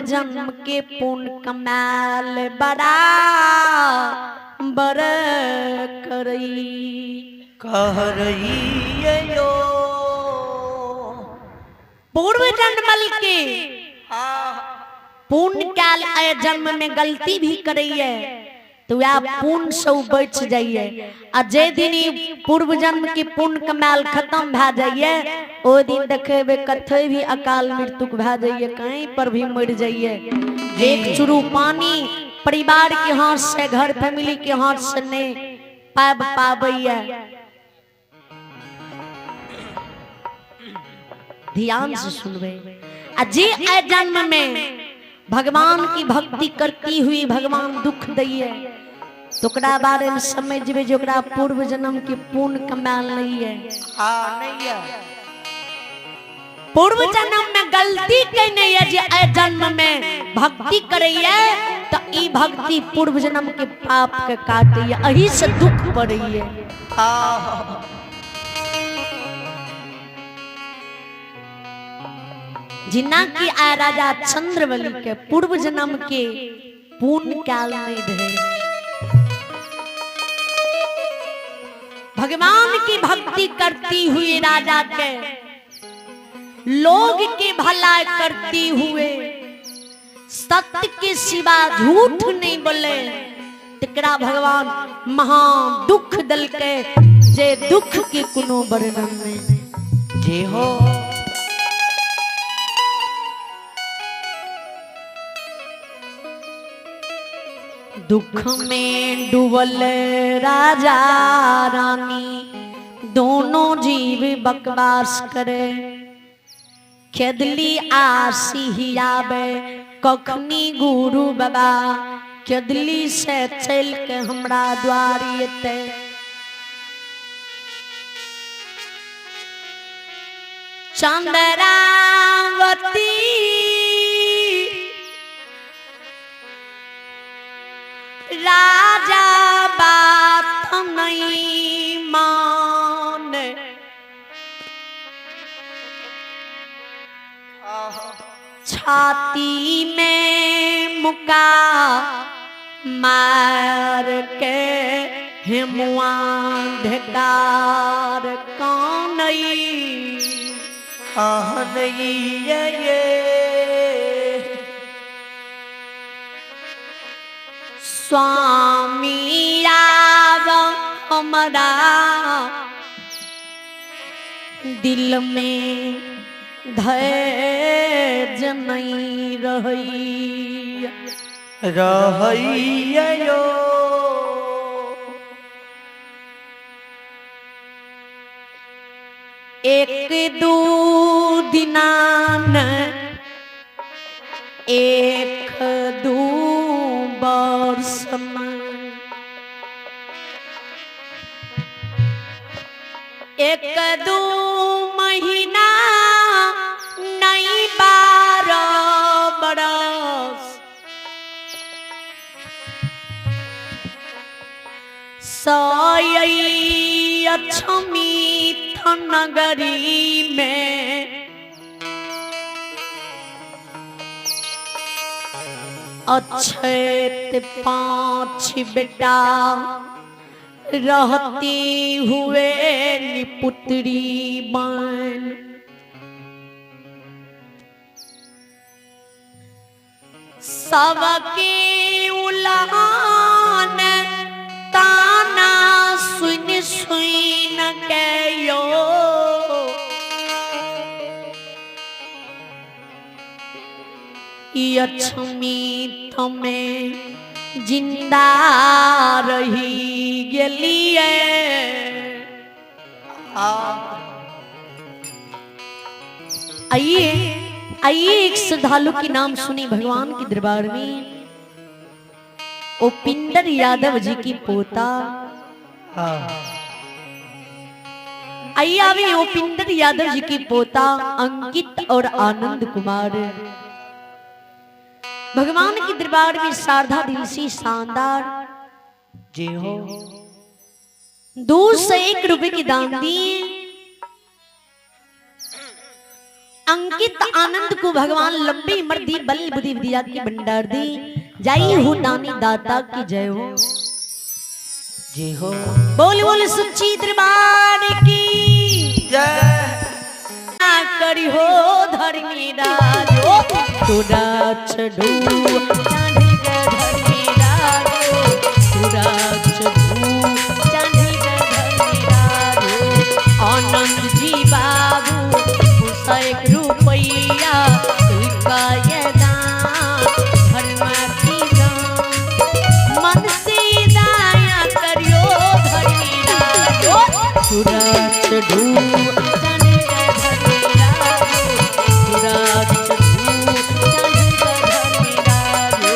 जन्म के पुण्य कमाल बड़ा बर कह रही यो पूर्व जन्मल के पुण्य काल आय जन्म में गलती भी करिए तो आप पुण्य सब बच जाइए आ जे दिन पूर्व जन्म के पुण्य कमाल खत्म भा जाइए ओ दिन देखेबे कथे भी अकाल मृत्यु भा जाइए कहीं पर भी मर जाइए। एक चुरू पानी परिवार के हाथ से घर फैमिली के हाथ से नहीं पाब पाबैया। ध्यान से सुनबे आ जे आय जन्म में भगवान की भक्ति करती हुई भगवान दुख दिए तो बारे में समझबे जो पूर्व जन्म के पुण्य कमाल नहीं है। हाँ नहीं है पूर्व जन्म में गलती कहने है जे आय जन्म में भक्ति करैया तो ई भक्ति पूर्व जन्म के पाप के काटे यही से दुख पड़े। जिन्ना की आय राजा चंद्रवली के पूर्व जन्म के पुण्य काल नहीं रहे भगवान की भक्ति करती हुई राजा के लोग की भलाई करती हुए सत्य के सिवा झूठ नहीं बोले तकरा भगवान महा दुख दल के जे दुख के कोनो वर्णन में जे हो दुख में डूबल राजा रानी दोनों जीव बकवास करे खेदली आसी हियाबे कखनी गुरु बाबा खेदली से चल के हमरा द्वारी ते चंद्रावती राजा बात नहीं माने छाती में मुका मार के हिमुआ ढकार कौन ये स्वामी आव हमारा दिल में धैर्य नहीं रही यो एक दो दिनान एक दो वर्ष में एक दो महीना नहीं 12 बरस सयई अक्षमी नगरी में अच्छे 5 बेटा रहती हुए पुत्री बन सबके उलान ताना सुन सुन के यो अक्षमी तमें जिंदा रही गलिए आइए आइए एक श्रद्धालु की नाम सुनी भगवान के दरबार में उपिंदर यादव जी की पोता आइए अभी उपिंदर यादव जी की पोता अंकित और आनंद कुमार भगवान के दरबार में शारदा दिल से शानदार जी हो 2 से 1 रुपए की दान दिए अंकित आनंद को भगवान लंबी उम्र दी, बल बुद्धि विद्या की भंडार दी। जय हो दानी दाता की जय हो। जय हो। बोल बोल सच्ची दरबार की जय। करी हो धर्मी राजो तुरा चढ़ू चांदी के धर्मी राजो तुरा चढ़ू चांदी के धर्मी राजो। आनंद जी बाबू पुसा 1 रुपया तुलका ये दान धर्म की दान मन से दया करियो धर्मी राजो तुरा चढ़ू चांदी के धर्मी राजो तुरा चढ़ू चांदी के धर्मी राजो।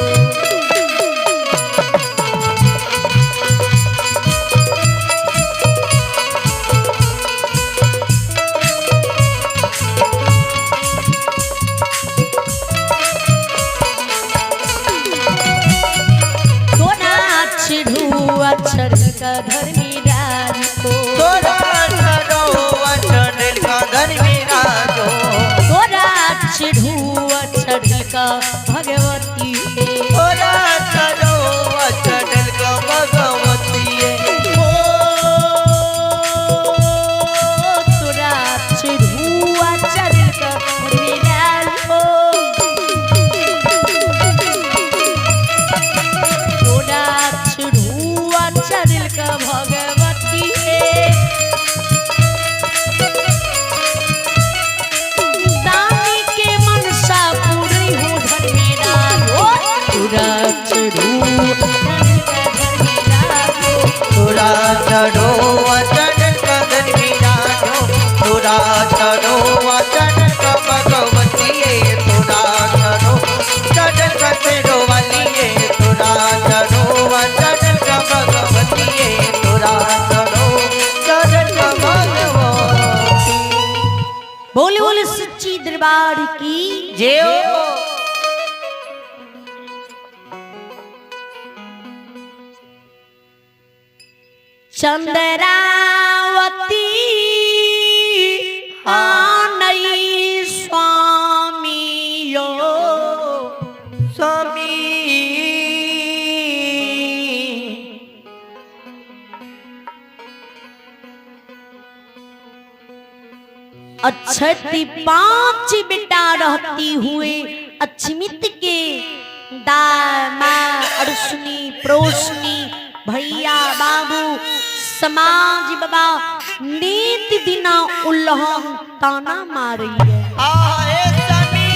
अक्षर का धर्मी राज को तोरा चढ़ो अचल का धर्मी राजो तोरा चिढ़ू अक्षर का भगवती है तोरा चढ़ो अचल का भगवती है। ओ तोरा चिढ़ू अक्षर का धर्मी राज को तोरा चिढ़ू अक्षर का भगवती है। दानी के मनसा पूरी हो धर्मी राजो तुरा चिढ़ू तोरा चढ़ो अचल का धर्मी राजो तोरा चढ़ो अचल का भगवती है। तोरा चढ़ो चढ़ल का तेरो वाली है। तोरा चढ़ो अचल का भगवती है। तोरा चढ़ो चढ़ल का भगवती। बोले बोले सच्ची दरबार की जय हो। चंद्रावती आनई स्वामी यो स्वामी अक्षति 5 बेटा रहती हुए अक्षमित के दामा अरसुनी प्रोशनी भैया बाबू समाज बाबा नीत दिना उल्लहन ताना मार रही है। आए स्वामी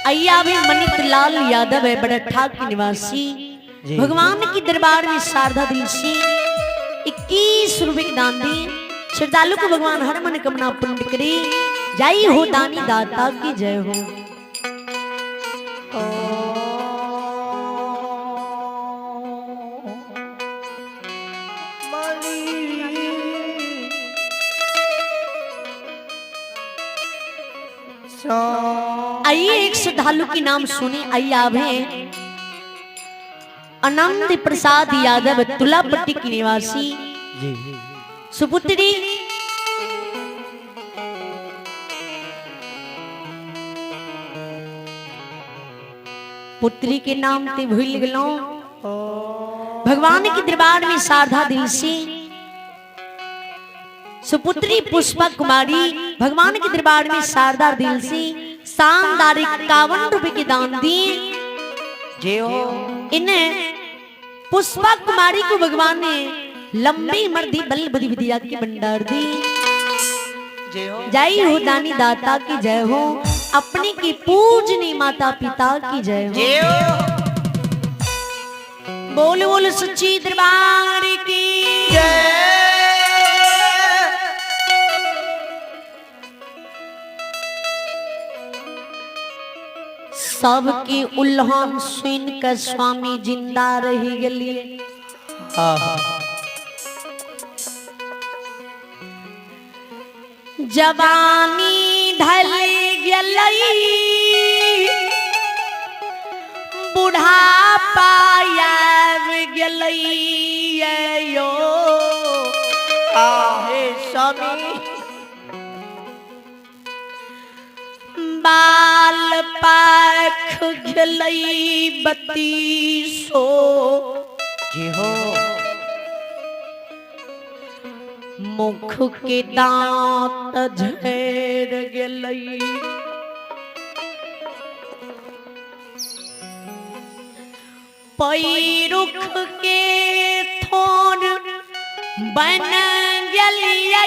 अय्या भी मनित लाल यादव है बड़ा ठाक के निवासी भगवान की दरबार में शारदा दिल से 21 रुपए की दान दी। श्रद्धालु को भगवान हर मन कामना पूर्ण करे। जय हो दानी दाता की जय हो। आइए एक श्रद्धालु के नाम सुने। आइए आप हैं आनंद प्रसाद यादव तुलापट्टी की निवासी जी सुपुत्री पुत्री के नाम ते भूल गलो। भगवान के दरबार में शारदा दिल से सुपुत्री पुष्पा कुमारी भगवान के दरबार में शारदा दिल से शानदार 51 रुपए के दान दिए। जय हो। इन्हें पुष्पा कुमारी को भगवान ने लंबी उम्र दी, बल बुद्धि विद्या की भंडार दी। जय हो। जय हो दानी दाता की जय हो। अपने की पूजनी माता पिता की जय हो। जय हो। बोल बोल सच्ची दरबार की जय। सबकी उल्लहन सुन कर स्वामी जिंदा रही गली। जवानी ढल गई बुढ़ापा आव गई यो आहे आँख घेलई बत्तीसो जय हो मुख के दांत झड़ गेलई पैरुख के थोर बन गेलियै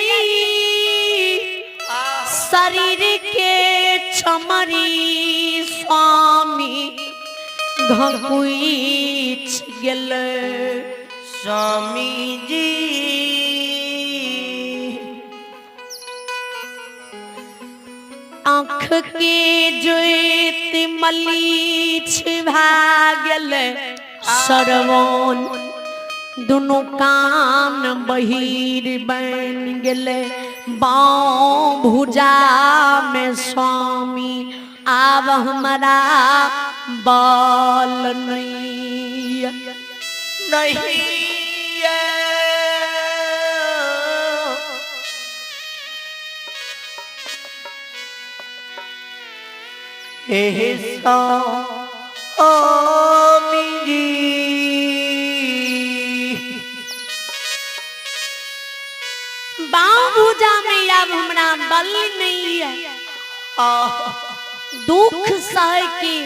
शरीर के छमरी स्वामी घकुइच गेल स्वामी जी आँख के ज्योत मलीच भागल सरवन दोनों कान बहिर बन गेले बाँव भुजा में स्वामी आब हमारा बल नहीं नहीं हे स्वामी जी बाँव भुजा में अब हमारा बल नहीं है दुख सह के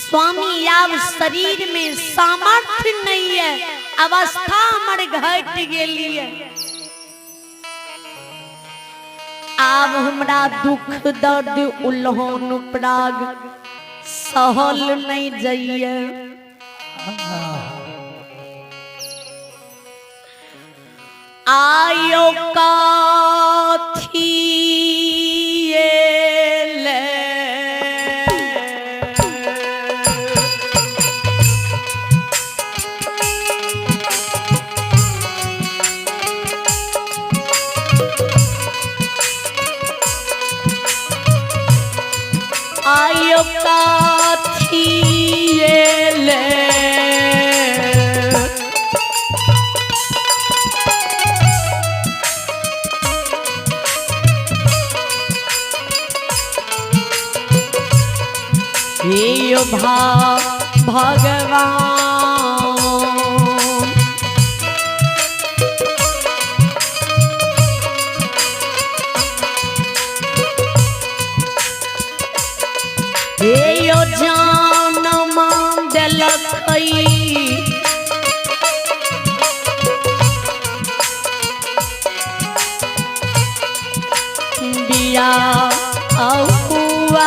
स्वामी अब शरीर में सामर्थ्य नहीं है अवस्था हमारे घट गेली है आब हमरा दुख दर्द उल्होन प्राग सहल नहीं जाइए आयो काथी आयो काथी यो भगवान यो जानम देलकै बिया अहुआ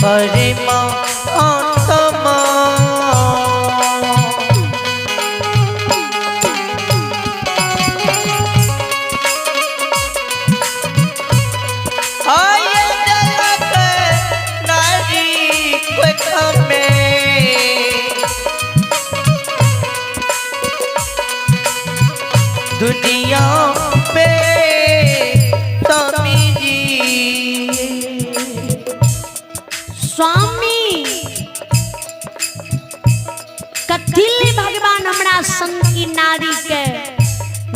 अरे माँ कथिल भगवान हमरा संग की नारी के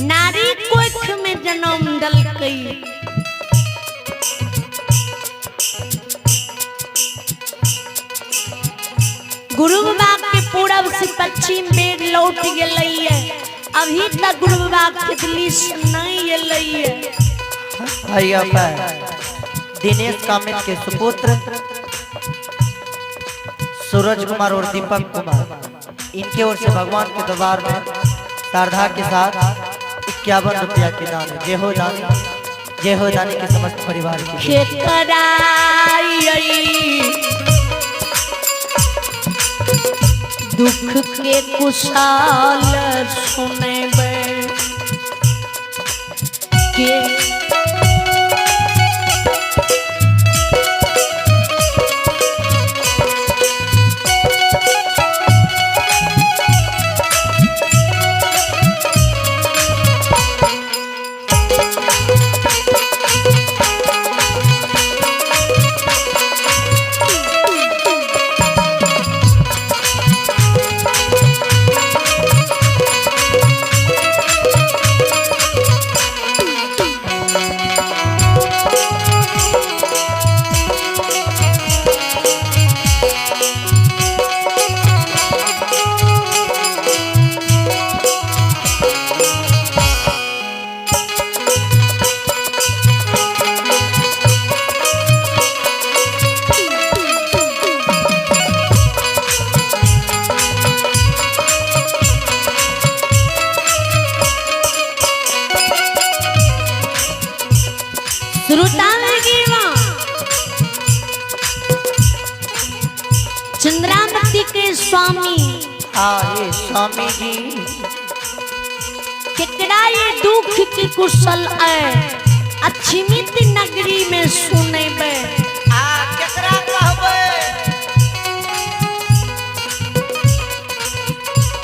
नारी कोख में जन्म दलकई। गुरु बाबा के पूरब से पश्चिम बेग लौट गए, अभी तक गुरु बाबा के दिल्ली से नहीं अइले। भैया दिनेश कामित के सुपुत्र सूरज कुमार और दीपक कुमार, इनके ओर से भगवान के दरबार में श्रद्धा के साथ 51 रुपया के दान। जय हो दानी के समस्त परिवार की। दुख के कुशाल सुनेबे के चंद्रावती के स्वामी आए स्वामी जी केकरा ये दुख की कुशल है अछिमित नगरी में सुनेबे केकरा कहबे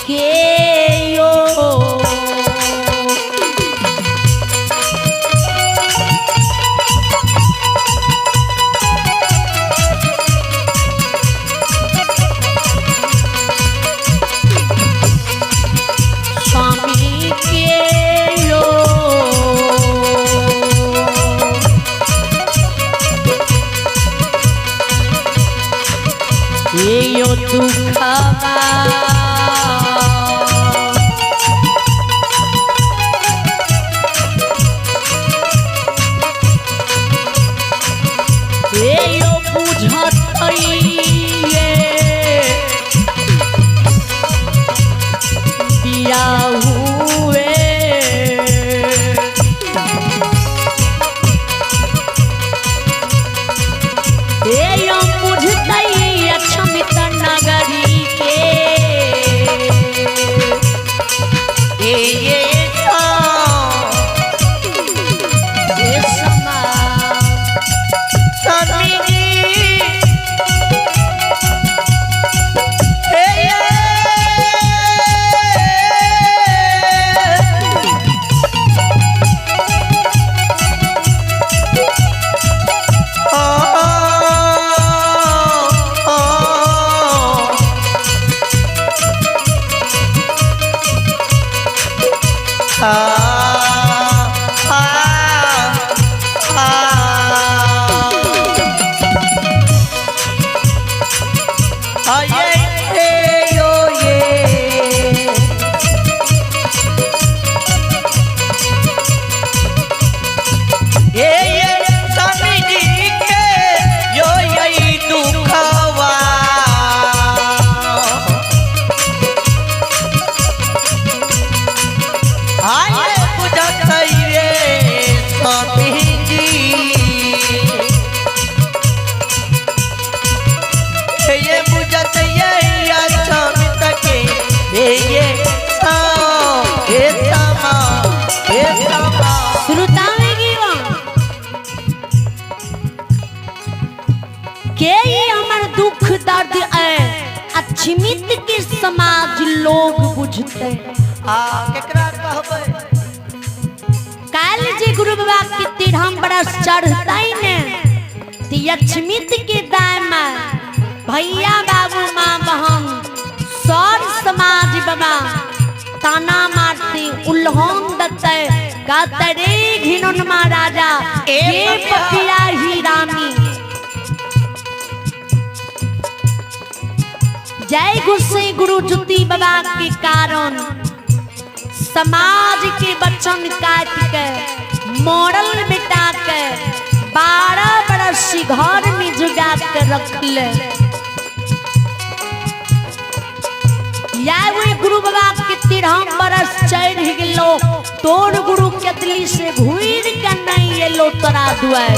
के यो ये यो दुखवा ये यो बुझतई दिया हुए ये यो बुझतई अछमित नगरी के ये समा स्वामी जी अछमित के समाज लोग बुझते केकरा कहबे काल जे गुरु बाबा के तिरहम बरस चढ़ता ने अछमित के दाम भैया बाबू माँ बहन सर समाज ननमा राजा ये पपिया ही रानी। जय गुस्से गुरु जुती बाबा के कारण समाज के बच्चन काट के मॉडल बिटा के 12 बरस घर में जुगा के रख ले। या वो गुरु बाबा के 13 बरस चढ़ गेलो तोर गुरु के दिल्ली से घूर के नहीं एलो तोरा दुआर।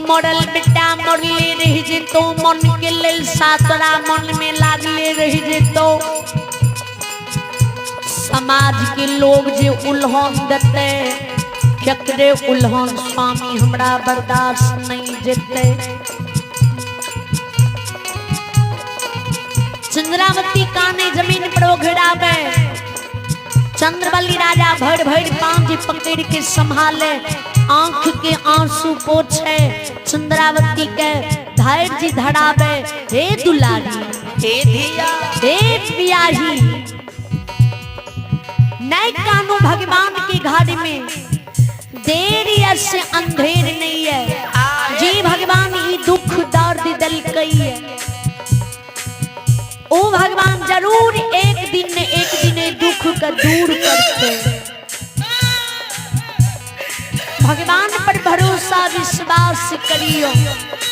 मॉडल बेटा मरले रह जेतो मन के लेल सातरा मन में लागले रह जेतो। समाज के लोग जे उल्हन देते केकरे उल्हन स्वामी हमरा बर्दाश्त नहीं जेते। चंद्रावती काने जमीन पर घड़ावे चंद्रवली राजा भर भर पांज पकड़ के संभाले आंख के आंसू पोछे चंद्रावती के धैर्य धड़ावे। हे दुलारी हे धिया हे प्याही नहीं कानू भगवान की घाट में देर या से अंधेर नहीं है। जी भगवान ये दुख दर्द दिल कई है ओ भगवान जरूर एक दिन दुख का दूर करते। भगवान पर भरोसा विश्वास करियो।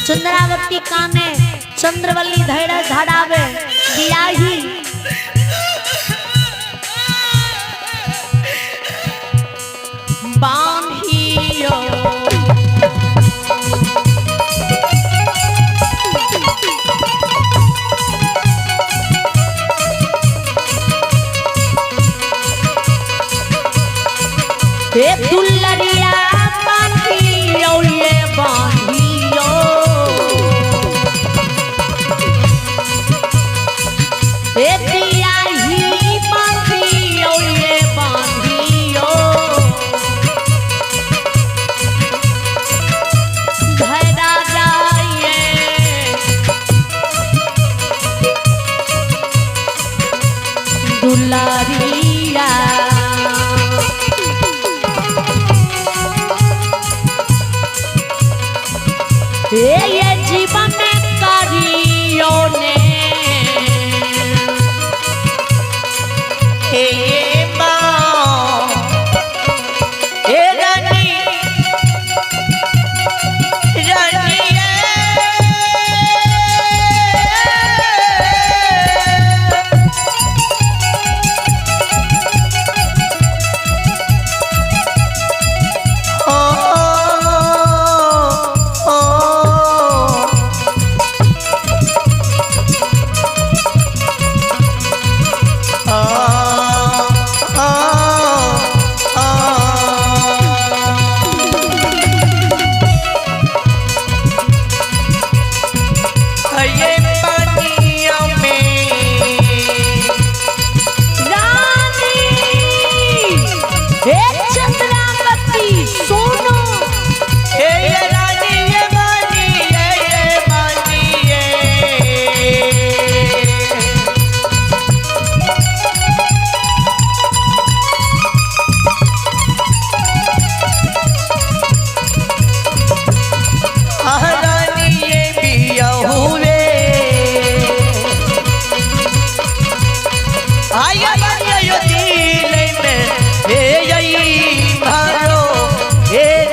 चंद्रावती काने चंद्रवली धैर्य धड़ावे बियाही बांधियो। हे दुल्लरिया बांधियो ये बांधियो। हे बियाही बांधियो ये बांधियो। धरा जाइए दुलारिया। ये जीवन करियो ने हे माँ हे रानी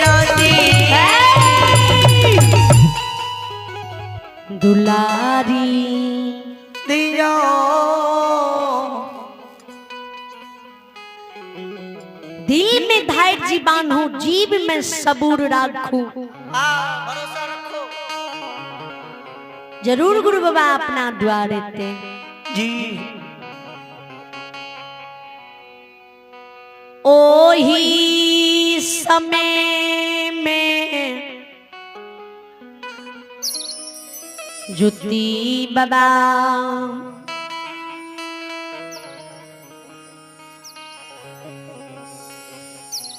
रानी दुलारी दिया दिल में धैर्य बांधो जीव में सबूर राखू। भरोसा रखो जरूर गुरु बाबा अपना द्वारे थे जी। ओही समय में जुती बाबा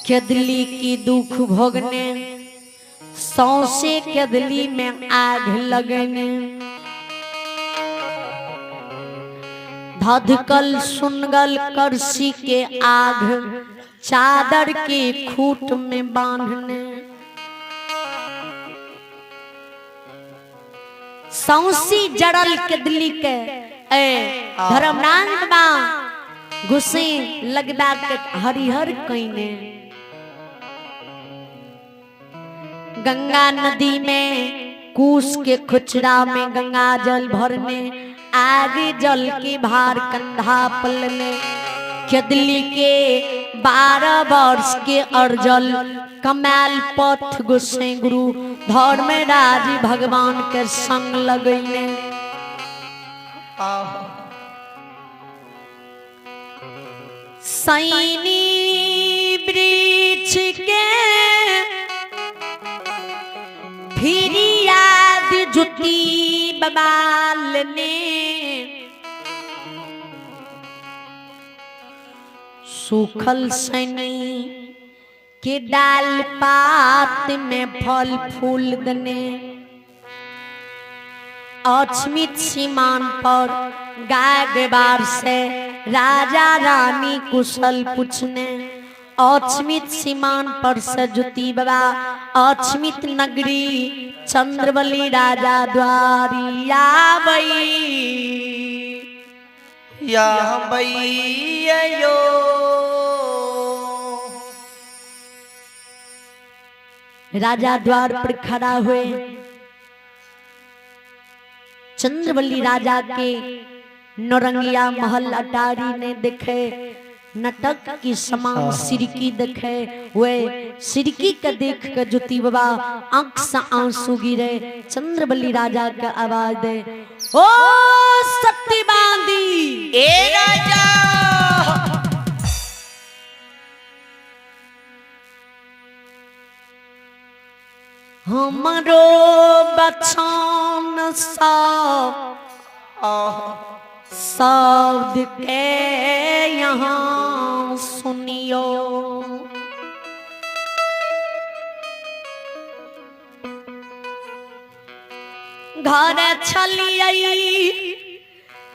केदली की दुख भोगने सौसे केदली में आग लगने धधकल सुनगल करसी के आग, चादर के खूट में बांधने। सौसी जड़ल के दिल्ली के धर्मनांग मां घुसे लगदा के हरिहर कईने। गंगा नदी में कूस के खुचरा में गंगा जल भरने, आगे जल के भार कंधा पलने। दिल्ली के 12 वर्ष के अर्जल कमाल पथ गुस्से गुरु धर्मराज भगवान के संग लगने। सैनी वृक्ष के फिर याद जुती बबाल ने। सूखल सैनी के डाल पात में फल फूल दने। अछमित सीमान पर गाय बेबार से राजा रानी कुशल पूछने। अछमित सीमान पर से जुती बाबा अछमित नगरी चंद्रवली राजा द्वारी या भैया राजा द्वार पर खड़ा हुए। चंद्रवली राजा के नौरंगिया महल अटारी ने देखे, नटक की समान सिरकी देखे हुए। सिरकी के देख कर ज्योति बाबा आंख से आंसू गिरे। चंद्रवली राजा का आवाज दे, ओ सत्ती बांधी ए राजा। हमरो बचन शब्द के यहाँ सुनियो। घर छलियै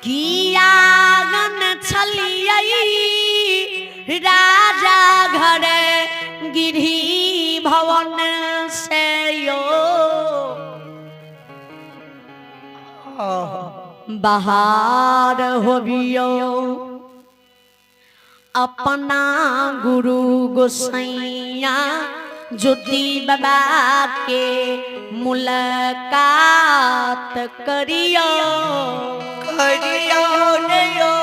की आंगन छलियै, राजा घर गिरही भवन से यो। बाहर होबियो अपना गुरु गोसैया, ज्योति बाबा के मुलाकात करियो करियो नयो।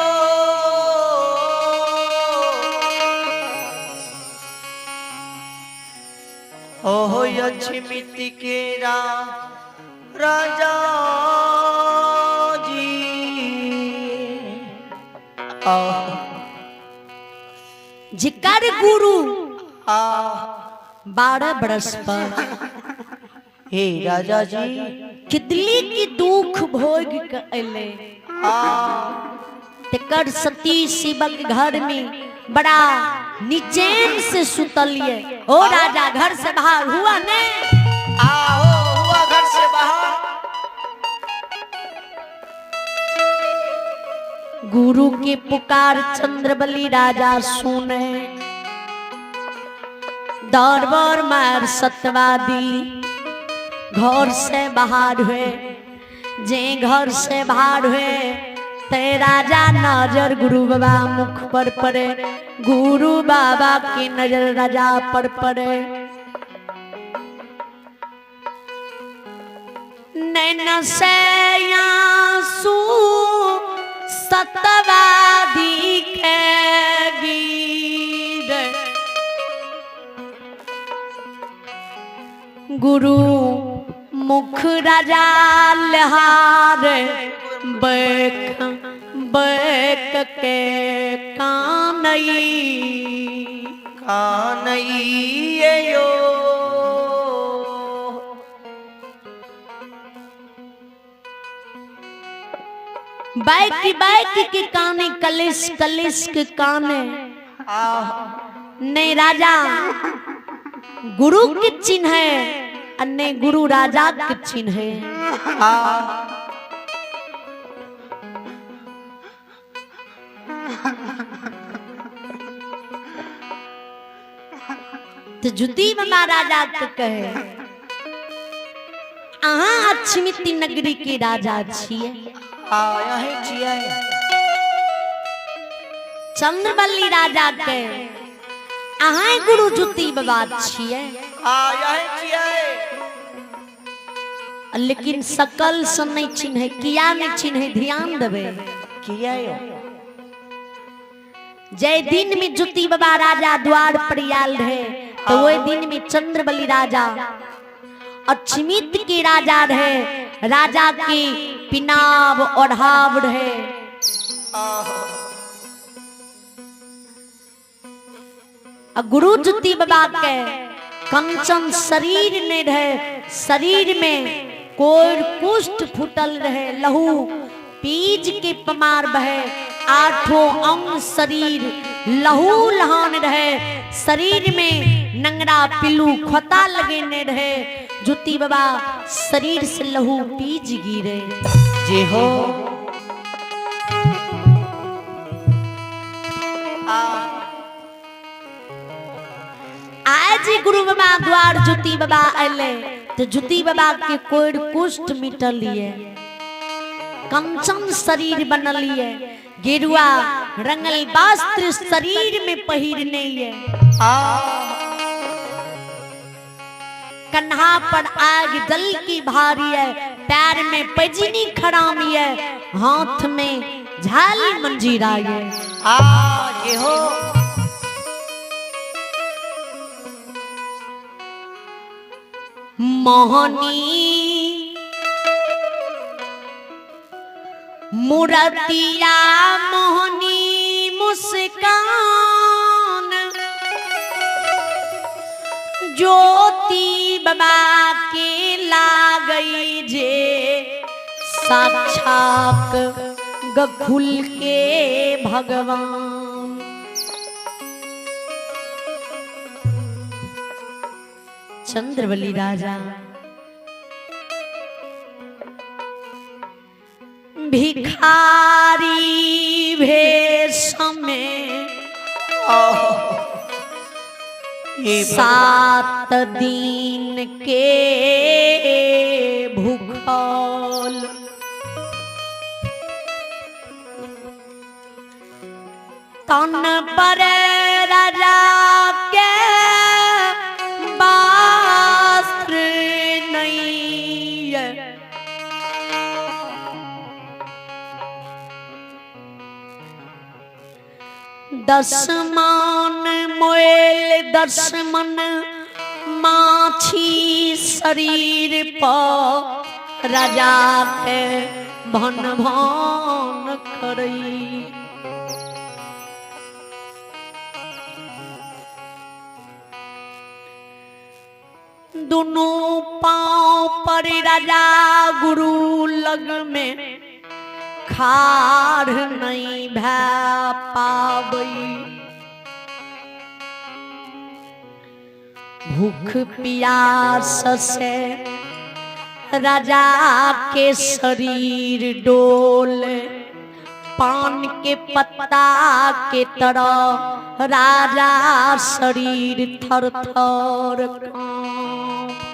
ओहो अछमित के राजा जी। जिकर गुरु 12 बरस पर हे राजा जी किदली की दुख भोग के अले। तेकर सती शिवक घर में बड़ा निचैन से सुतलिए। ओ राजा घर से बाहर हुआ ने, आओ हुआ घर से बाहर। गुरु के पुकार चंद्रवली राजा सुने। दरबार मार सतवादी घर से बाहर हुए। जे घर से बाहर हुए ते राजा नजर गुरु बाबा मुख पर पड़े। गुरु बाबा की नजर राजा पर पड़े। नैन से आंसू सतवादी के गिरे। गुरु मुख राजा लहार बैक बैक के कानई यो। बैक के काने कलिस कलिस के काने। नहीं राजा गुरु के चिन्ह है, अन्य गुरु राजा के चिन्ह है। तो जुती बाबा राजा के कहे अहाँ अक्षमिति नगरी के राजा छिए। यही छिए। चंद्रवल्ली राजा के अहाँ गुरु जुती बाबा छिए। यही छिए। लेकिन सकल से नहीं चिन्हे, किया नहीं चिन्हे, ध्यान देवे किया जय दिन में जुती बाबा राजा द्वार पर आयल रहे तो वही दिन में चंद्रवल्ली राजा अक्षमित के राजा रहे, राजा के पिनाब ओढ़ाव रहे। गुरु जुती बाबा के कंचन शरीर ने रहे, शरीर में कोर कुष्ठ फुटल रहे, लहू पीज के पमार बहे, आठों अंग शरीर लहू लहान रहे, शरीर में नंगरा पिल्लू खोता लगे ने रहे। जुती बाबा शरीर से लहू पीज गिरे। जे हो आज गुरु बाबा द्वार जुती बाबा अले तो जुती बाबा के कोर कुष्ठ मिटलिए, कंचन शरीर बनलिए, गेरुआ रंगल वस्त्र शरीर में पहिरने ये, कन्हा पर आग जल की भारी है, पैर में पैजनी खरामी है, हाथ में झाली मंजीरा ये। ये हो मोहनी मुरतिया मोहनी मुस्कान, ज्योति बाबा के लागई जे साक्षात गखुल के भगवान। चंद्रवल्ली राजा भिखारी भेष में 7 दिन के भूखल, तन पर राजा के वस्त्र नहीं है, दसमान मोल 10 मन माछी शरीर पर राजा के भन भन करई। दोनों पांव पर राजा गुरु लग में खाड़ नहीं भै पाबई, भूख प्यास से राजा के शरीर डोल, पान के पत्ता के तरह राजा शरीर थर थर कांप।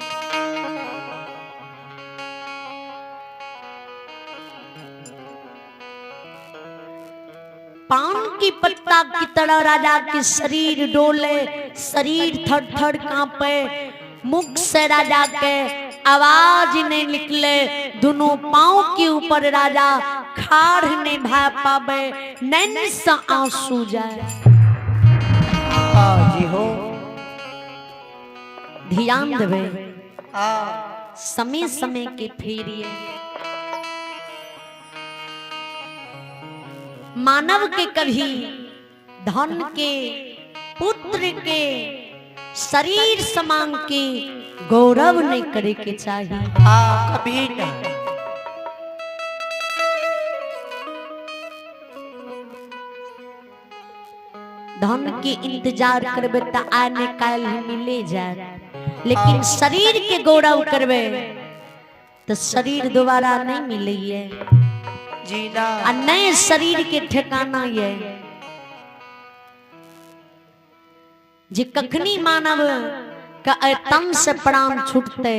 पान की पत्ता की तरह राजा के शरीर डोले, शरीर थर थर कांपे, मुख से राजा के आवाज नहीं निकले, दोनों पांव के ऊपर राजा खाड़ नहीं भा पावे, नैन से आंसू जाए। जी हो ध्यान देवे समय समय के फेरिए, मानव के कभी धन के पुत्र के शरीर समान के गौरव नहीं करे के चाहिए। कभी नहीं। धन के इंतजार करबे त आने काल मिले जाए, लेकिन शरीर के गौरव करबे तो शरीर दोबारा नहीं मिले जीना, आ नए शरीर के ठिकाना ये जे कखनी मानव का तन से प्राण छूटते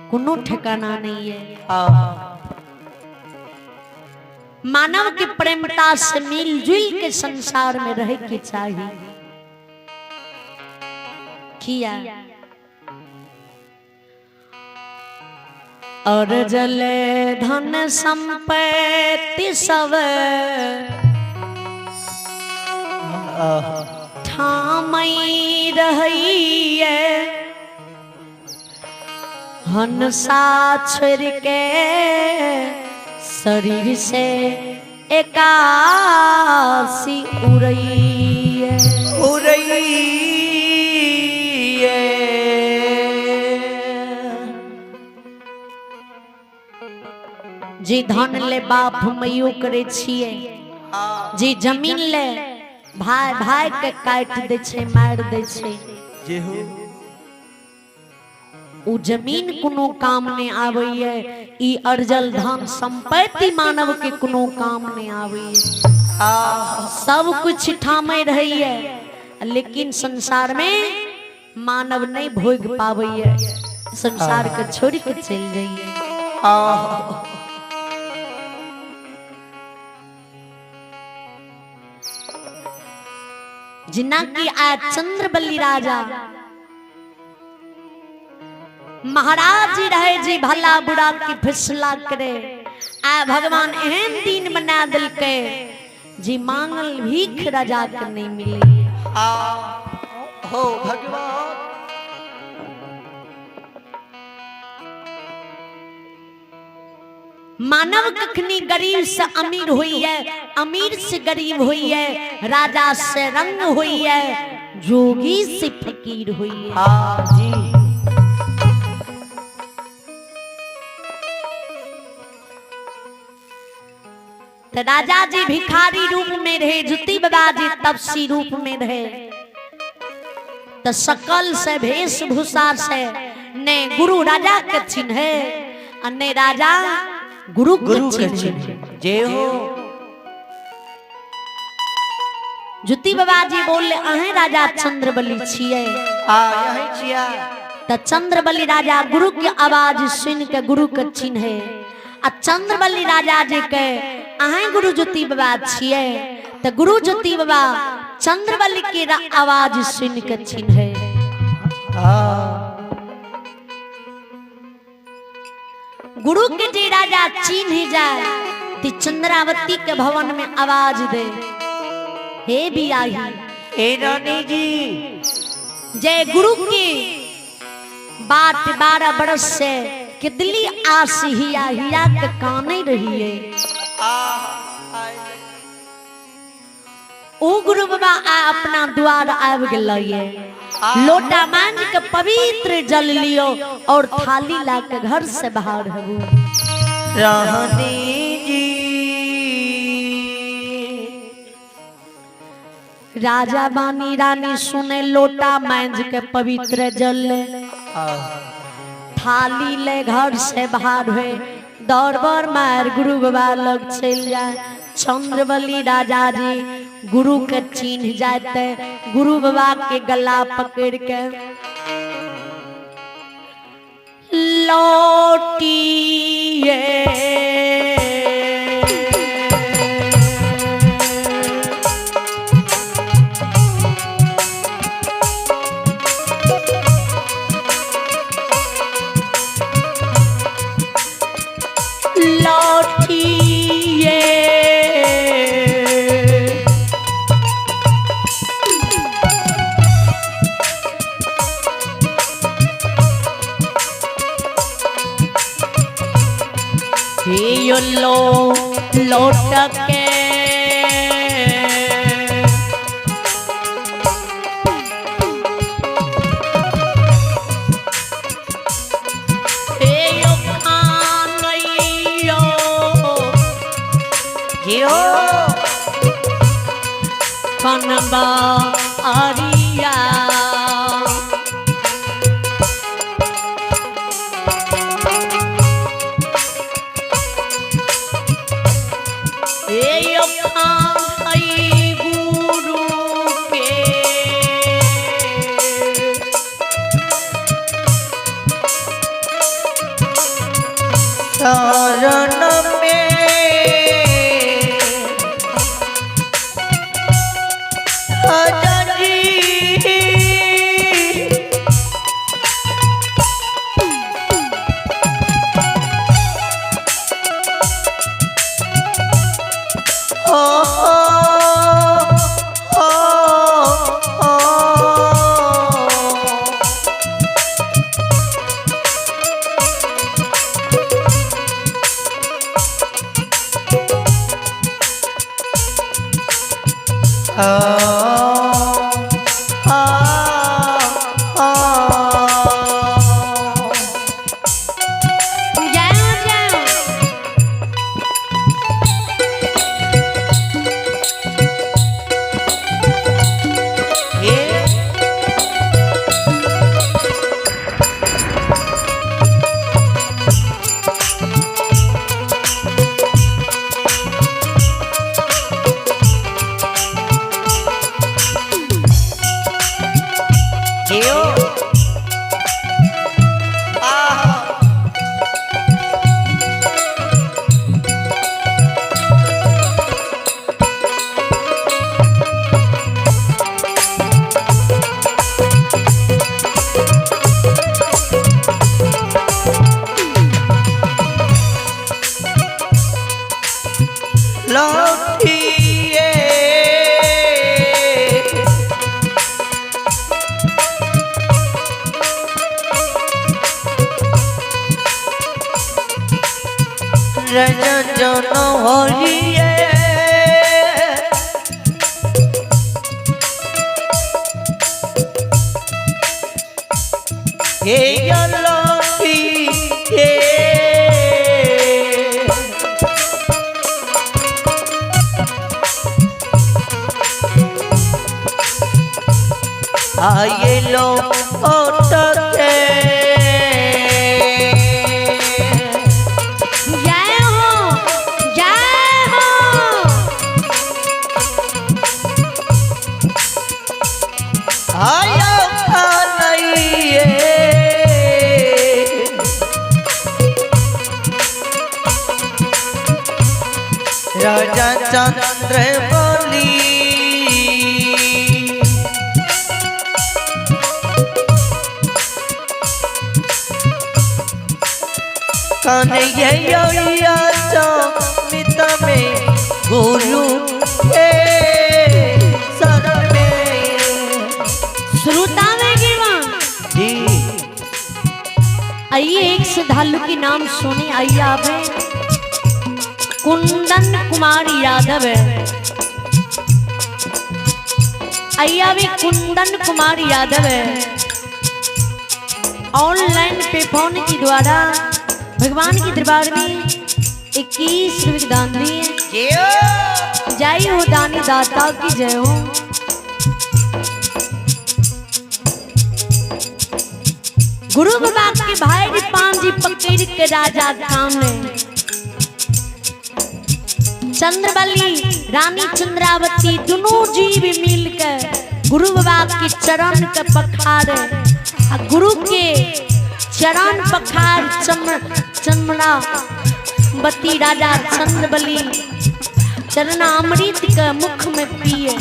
कोनो ठिकाना नहीं है। मानव के प्रेमता से मिलजुल के संसार में रह के चाहिए किया। और जले धन संपत्ति सब ठामई रही है, हंसा छोड़ के शरीर से एकासी उड़ई है। जी धन ले बाप मयो करे छिए, जी जमीन ले भाई भाई के काट दे छे, मार दे छे। जे हो उ जमीन कोनो काम नहीं आवे है, ई अर्जल धन संपत्ति मानव के कोनो काम नहीं आवे है। सब कुछ ठामे रही है, लेकिन संसार में मानव नहीं भोग पावे है, संसार के छोड़ के चल जाइए। जिन्ना की आज चंद्रबली राजा महाराज जी रहे जी भला बुरा की फैसला करे। आ भगवान एहन दिन बना दिल के जी मांगल भीख राजा के नहीं मिले। हो भगवान मानव कखनी गरीब से अमीर हुई है, अमीर से गरीब हुई है, राजा से रंग हुई है, जोगी से फकीर हुई है। हाँ जी तो राजा जी भिखारी रूप में रहे, जुती बाबा जी तपसी रूप में रहे। तो सकल से वेशभूषा से ने गुरु राजा के चिन्ह और ने राजा गुरु के चिन्ह। जे हो जुती बाबा जी बोले अहे राजा चंद्रबली छिए। यही छिया। तो चंद्रबली राजा गुरु की आवाज सुन के गुरु के चिन्ह आ चंद्रबली राजा जी के अहे गुरु ज्योति बाबा छिए। तो गुरु ज्योति बाबा चंद्रबली की आवाज सुन के चिन्ह। गुरु के जे राजा चिन्ह जाए ती चंद्रावती के भवन में आवाज दे, हे भी आई हे रानी जी। जय गुरु की बात 12 बरस से कितली आस हिया हिया के काने रही है। ओ गुरु बाबा आ अपना द्वार आब गए, लोटा मांझ के पवित्र जल लियो और थाली ला के घर से बाहर हबू। रानी जी राजा बानी रानी सुने लोटा मांझ के पवित्र जल ले, थाली ले घर से बाहर हुए, दौड़ बर मार गुरु बाबा लग चल जाए। चंद्रबली राजा जी गुरु के चिन्ह जाते, गुरु बाबा के गला पकड़ के लौटिए। यो लौट के यो खानैयो जियो कनबा अरिया शरण में आजा जी रंजन होलिए हे यलोकी हे आये लो ओटके राजा चंद्र बली कन्हैया मित में गुरु के शरण में श्रोता में जी आइए एक श्रद्धालु के नाम सुने। आइए आप हैं कुंदन कुमार यादव है। आइए अभी कुंदन कुमार यादव है ऑनलाइन पे फोन के द्वारा भगवान के दरबार में 21 रुपये दान दिए। जय हो दानी दाता की जय हो। गुरु बाबा के भाई पांजी पकड़ के राजा काम ने चंद्रबली रानी चंद्रावती दोनों जीव मिलकर गुरु बाबा के चरण के पखार गुरु के चरण पखार चंद्रावती राजा चंद्रबली चरणामृत के मुख में पिए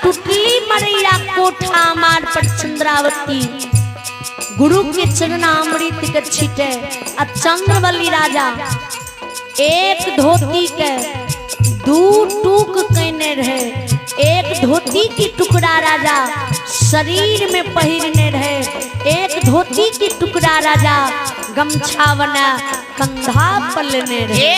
टुटली मरैया कोठा मार पर चंद्रावती गुरु के चरणामृत के छिटे। चंद्रबली राजा एक धोती के दू टूक कहने रहे। एक धोती की टुकड़ा राजा शरीर में पहिरने रहे। एक धोती की टुकड़ा राजा गमछा बना कंधा पर लेने रहे।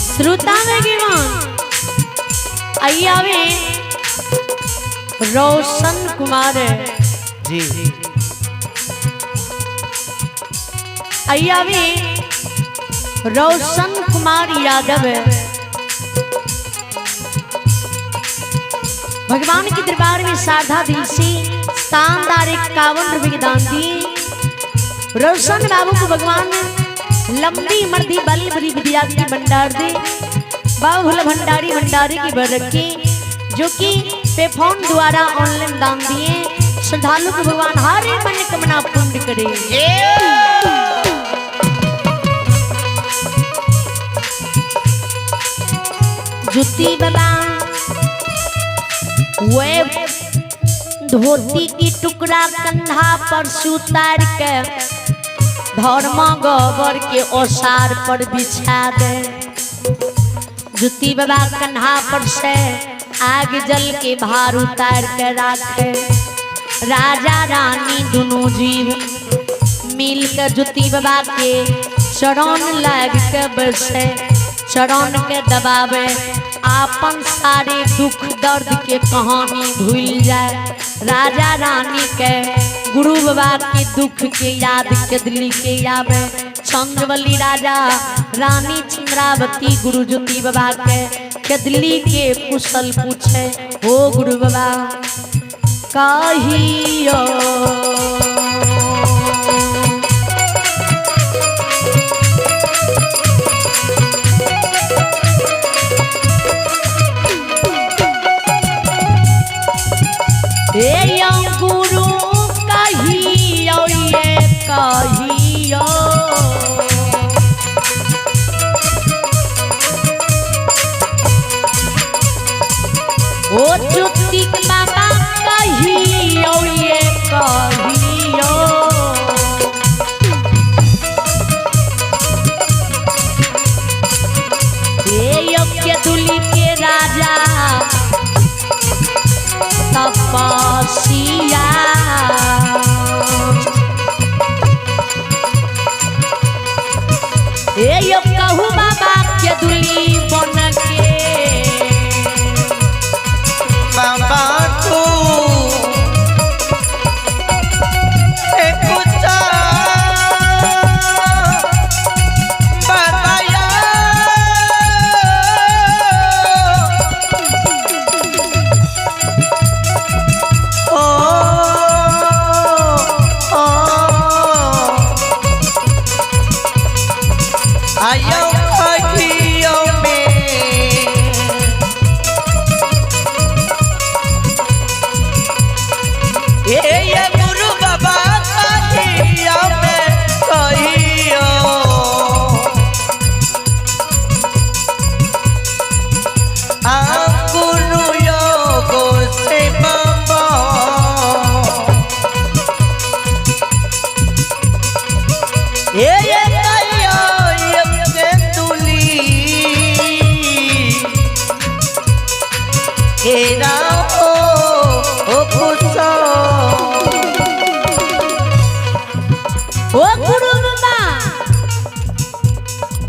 श्रोता में गिवान आइया में रोशन कुमार जी आइया में रोशन कुमार यादव भगवान के दरबार में साधा दिल से शानदार 51 रुपए दान दिए। रोशन बाबू को भगवान लंबी मर्दी बल बड़ी विद्या की भंडार दे। बाबू भोला भंडारी भंडारी की बर रखे जो कि पे फोन द्वारा ऑनलाइन दान दिए। श्रद्धालु को भगवान हर मनोकामना पूर्ण करे। जुती बाबा वे धोती की टुकड़ा कंधा पर सुतार के धर्म गोबर के ओसार पर बिछा दे। जुती बाबा कन्हा पर से आग जल के भार उतार के राखे। राजा रानी दोनों जीव मिल के जुती बाबा के चरण लाग के बसे चरण के दबावे आपन सारे दुख दर्द के कहानी भूल जाए। राजा रानी के गुरु बाबा के दुख के याद के दिल्ली के आवे। चंद्रवली राजा रानी चंद्रावती गुरु ज्योति बाबा के दिल्ली के कुशल पूछे। हो गुरु बाबा कहियो गुरु कहियो ये कहियो ओ जुती बाबा कहियो ये कहियो के दुली के राजा तपसिया यो कहू बाबा के दुली बन के बाबा तू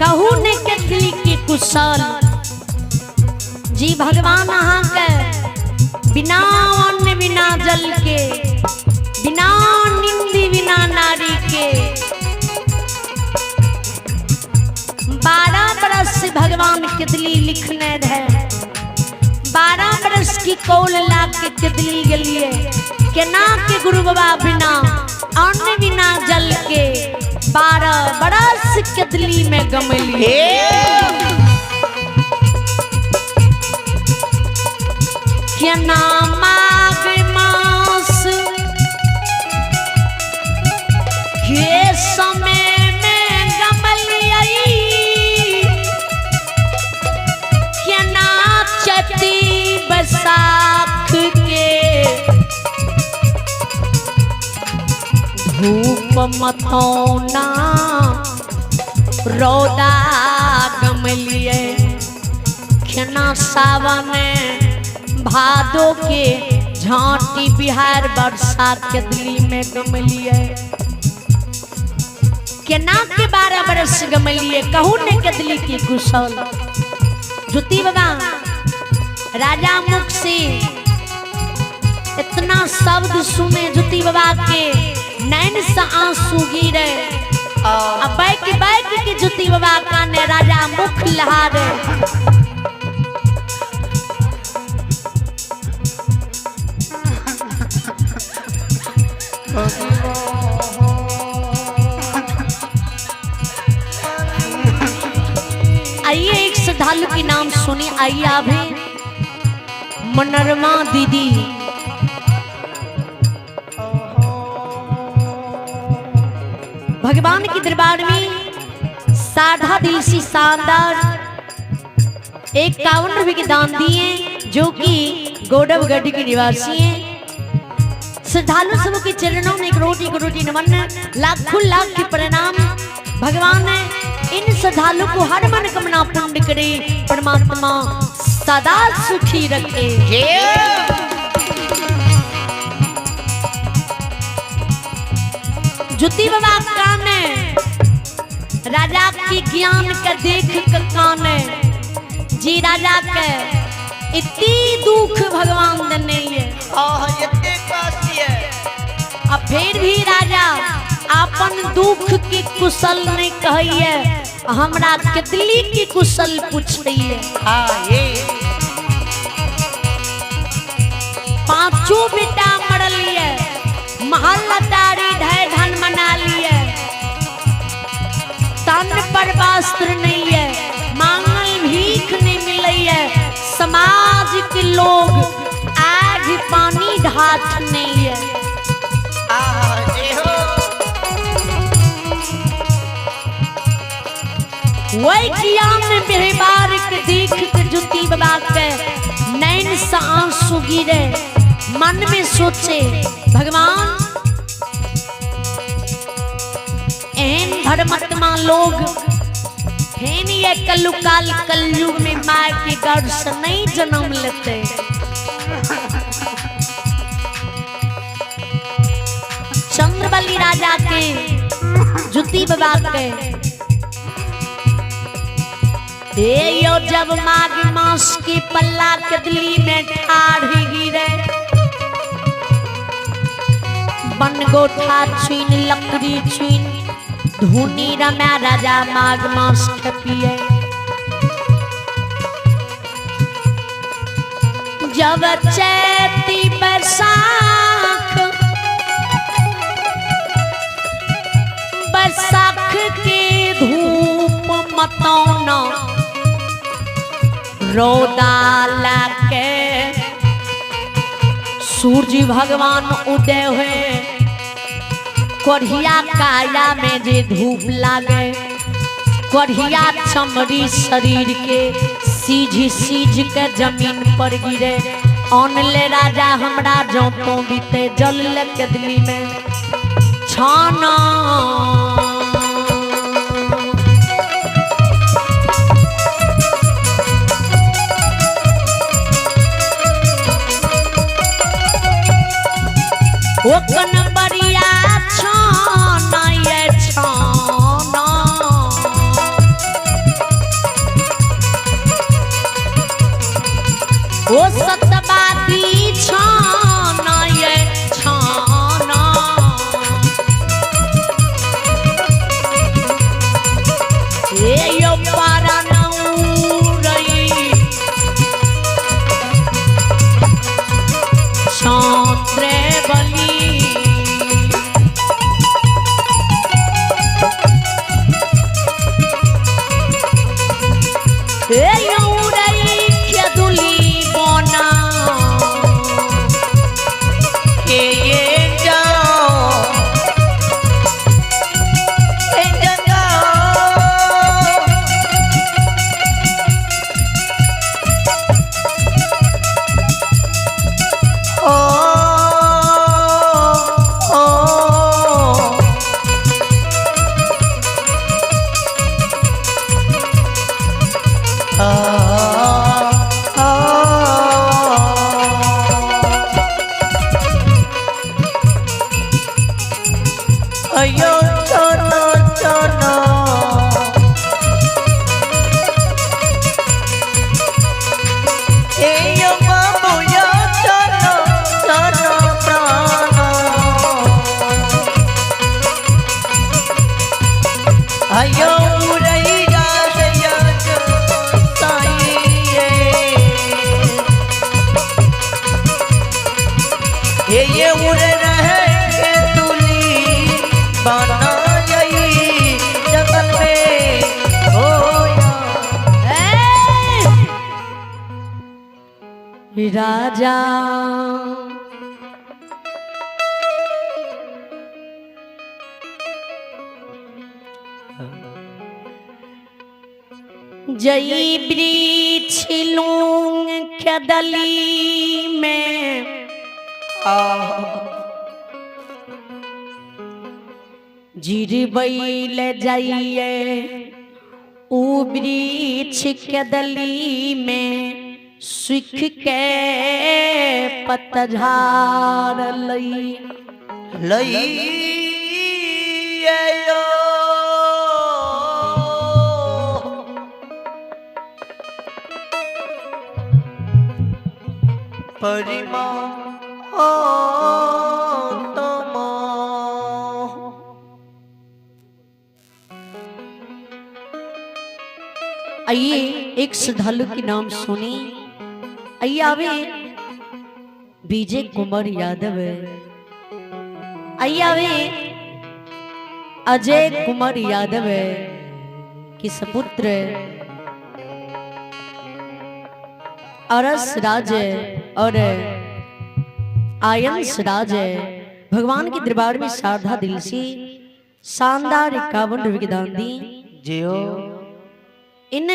कहू ने के दिल की कुशल जी भगवान अहाँ के बिना अन्न बिना जल के बिना निंदी बिना नारी के 12 बरस से भगवान कितली लिखने रहे। 12 बरस की कौल ला के कितली गलिए के ना के गुरु बाबा बिना अन्न बिना जल के 12 बरस कितली में गमलिए। क्या नाम माघ मास के समय में गमलियाई मतौना रौदा गमलिए खेना सावन भादो के झांटी बिहार बरसा के दिल्ली में गमलिए केना के 12 बरस गमलिए कहू ने के दिल्ली की कुशल ज्योति बाबा राजा मुख से इतना शब्द सुने ज्योति बाबा के नैन से आंसू गिरे अब बैक के ज्योति बाबा का ने राजा मुख लहारे आइए एक श्रद्धालु की नाम सुनिए आइए अभी मनरमा दीदी भगवान की दरबार में साधा दिल से शानदार 51 रुपए के दान दिए जो कि गौडवगढ़ के निवासी हैं। श्रद्धालु सब के चरणों में एक रोटी नमन लाखों लाख के प्रणाम। भगवान इन श्रद्धालु को हर मन कामना पूर्ण करे परमात्मा सदा सुखी रखे। ज्योति बाबा काने राजा की ज्ञान का देख कर काने जी राजा के इतनी दुख भगवान देने अब फिर भी राजा अपन दुख की कुशल नहीं कहिए हमरा कितली की कुशल पूछ रही है। पांचों बेटा मरल है महलदारी ढय धन मना लिए तन पर वस्त्र नहीं है मांगल भीख नहीं मिली है समाज के लोग आग पानी ढात नहीं है। वही ज्ञान व्यवहार के देख के ज्योति बाबा के नैन से आंसू गिरे मन में सोचे भगवान एन धर्मात्मा लोग हेन ये कलुकाल कलयुग में माँ के गर्भ से नहीं जन्म लेते चंद्रबली राजा के ज्योति बाबा के यो जब माघ मास की पल्ला के दिल्ली में ठाढ़ी गिरे बनगोठा छीन लकड़ी छीन धुनी रम्या राजा माघ मास खपिए जब चैती बैसाख बैसाख के धूप मतौना रौदा लाके सूर्य भगवान उदय हुए कोढ़िया काया में जे धूप लागे कोढ़िया चमड़ी शरीर के सीझ के जमीन पर गिरे अनले राजा हमरा जोतो बीते जल के दिल्ली में छाना वो कनबरिया छाना ये छाना वो सतबादी छाना ये छाना ये यो पारा नौरई चंद्रे बली आ, आ, अयो चलो चलो ए यो बाबू यो चलो चलो प्राणो अयो उड़ैया गया साईए ये उड़ रहे के तुली बना गई जगत में होया राजा जई वृक्ष लूंग कदली में जिरबैल जाइए उ वृक्ष कदली में सुख के पतझार लई यो परिमा ओ तमा आइए एक श्रद्धालु के नाम सुनी। आइए आवे विजय कुमार यादव, आइए आवे अजय कुमार यादव के सपुत्र अरस राज और आयंस राज भगवान के दरबार में श्रद्धा दिल से शानदार 51 रुपए के दान दी। जियो इन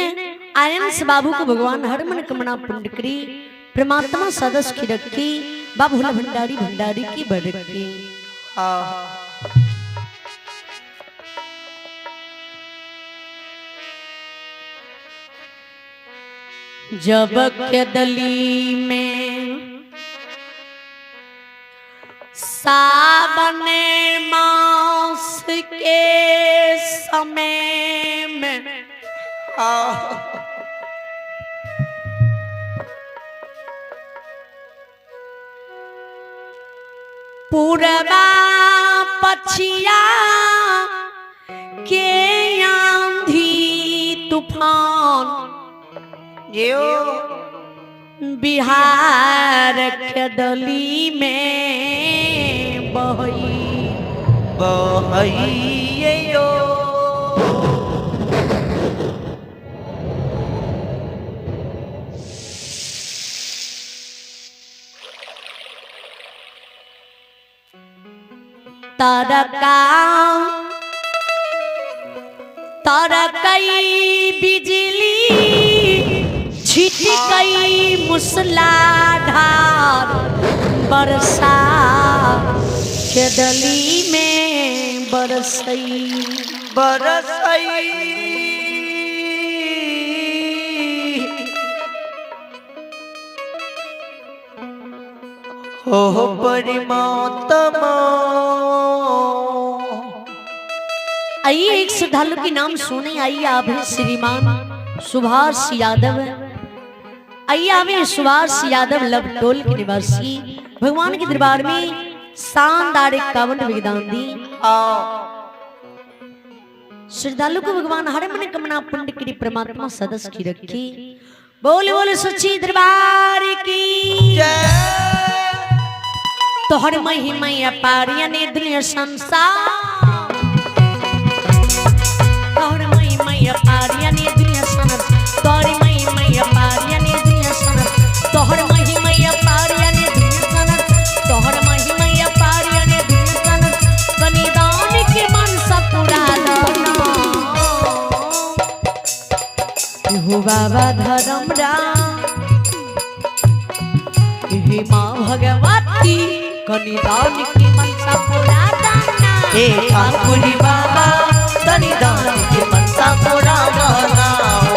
आयंस बाबू को भगवान हर मन कमना पूर्ण करी, परमात्मा सदस्य की रखी, बाबूला भंडारी भंडारी की बरकी। जब कदली में सावन मास के समय में पूरबा पछिया के आंधी तूफान बिहार कदली में बहई यो तरकई बिजली छिटकई मूसलाधार बरसा कदली में बरसई हो परिमात्मा। आइए एक श्रद्धालु के नाम सुने। आइए आप हैं श्रीमान सुभाष यादव। आइए आवे सुभाष यादव लबटोल के निवासी भगवान के दरबार में शानदार 51 रुपए दान दी। श्रद्धालु को भगवान हर मन कमना पुण्य की परमात्मा सदस्य की रखी। बोले बोले सच्ची दरबार की तोहर महिमा अपार यानी दुनिया संसार, तोहर महिमा अपार यानी दुनिया संसार, तोहर महिमा अपार यानी दुनिया संसार, तोहर महिमा अपार यानी दुनिया संसार, तोहर महिमा अपार यानी दुनिया संसार। बनिदान के मन सपुरा दना हो बाबा धर्मराम, हे माँ भगवती कनिदान की मनसा पूरा दाना। हे ठाकुरी बाबा कनिदान की मनसा पूरा दाना।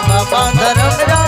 बाबा धर्मराज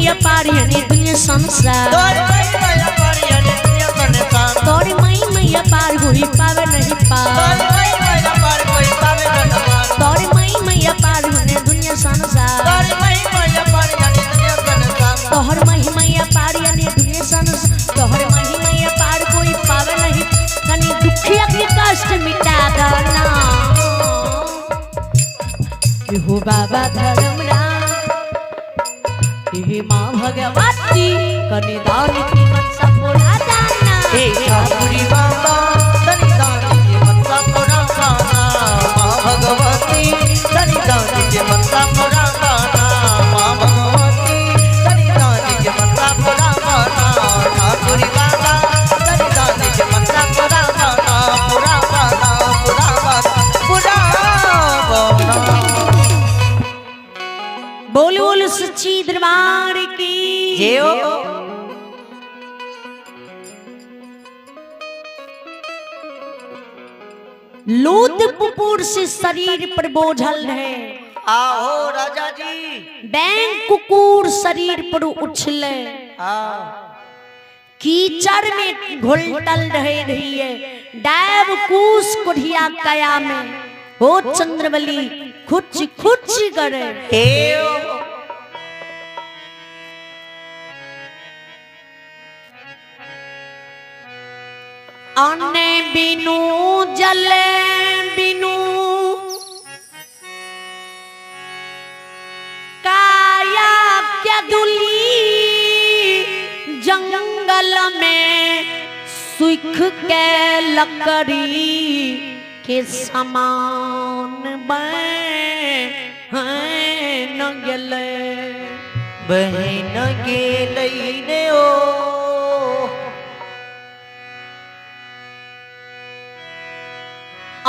मैया पारी यानी दुनिया संसार तोरी मैया पार यानी दुनिया संसार तोरी मैया पार हुई पावे नहीं पार तोरी मैया पार कोई पावे न पार तोरी मैया पार हुने दुनिया संसार तोरी मैया पार यानी दुनिया संसार तोहर मैया पार यानी दुनिया संसार तोहर मैया पार कोई पावे नहीं कनी दुखिया के कष्ट मिटा देना हो बाबा धर्मराज हे माँ भगवती कनी दान की मनसा पूरा जाना हे ठाकुरी बाबा तनि दानी के मनसा पूरा खाना माँ भगवती तनि दानी के मनसा पूरा खाना माँ भगवती तनि दानी के मनसा पूरा खाना ठाकुरी बाबा तनि दानी के मनसा पूरा खाना पूरा खाना पूरा खाना पूरा खाना बोल बोल सच्ची दरबार की जय हो लूत पुपुर से शरीर पर बोझल है आओ राजा जी बैंक कुकुर शरीर पर उछले कीचड़ में घुलटल रही है डाब कूस कुढ़िया कया में हो चंद्रवली खुच खुच करे हे अन्ने बिनु जले बिनु काया क्या दुली जंगल में सुख के लकड़ी के समान न गले बहन गेलैने ओ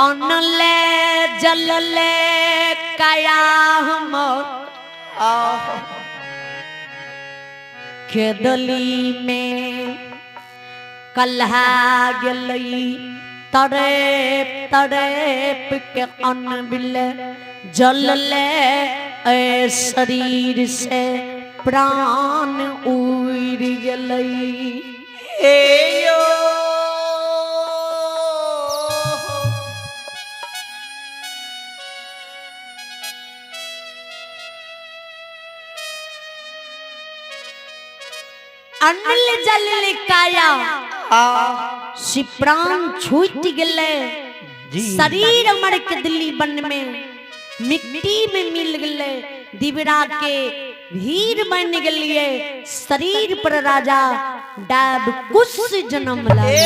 अनले जलले काया हम खेदली में कल्हा गलई तड़ेप तड़ेप के अन्न बिले जलले ए शरीर से प्राण उड़ गलई हे यो अनल जल काया से प्राण छूट गले शरीर मर के दिल्ली बन में मिट्टी में मिल गले दिवरा के भीड़ बन गलिए शरीर पर राजा डाब कुछ जन्म लाए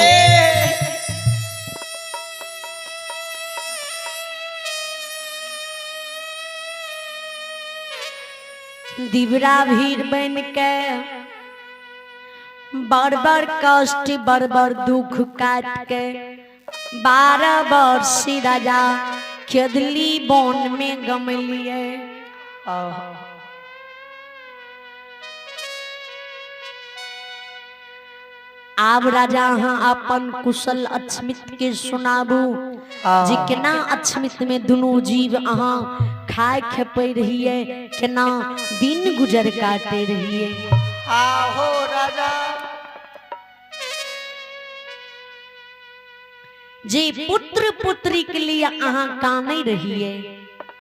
दिवरा भीड़ बन के बार बार कष्ट बार बार दुख काट के 12 वर्ष राजा खेदली बन में गमलिए आब राजा हाँ अपन कुशल अक्षमित के सुनाबू जितना अक्षमित में दुनू जीव अहाँ खाए खेपे रहिए केना दिन गुजर काटे रहिए आहो राजा जी पुत्र पुत्री के लिए अहाँ काने रहिए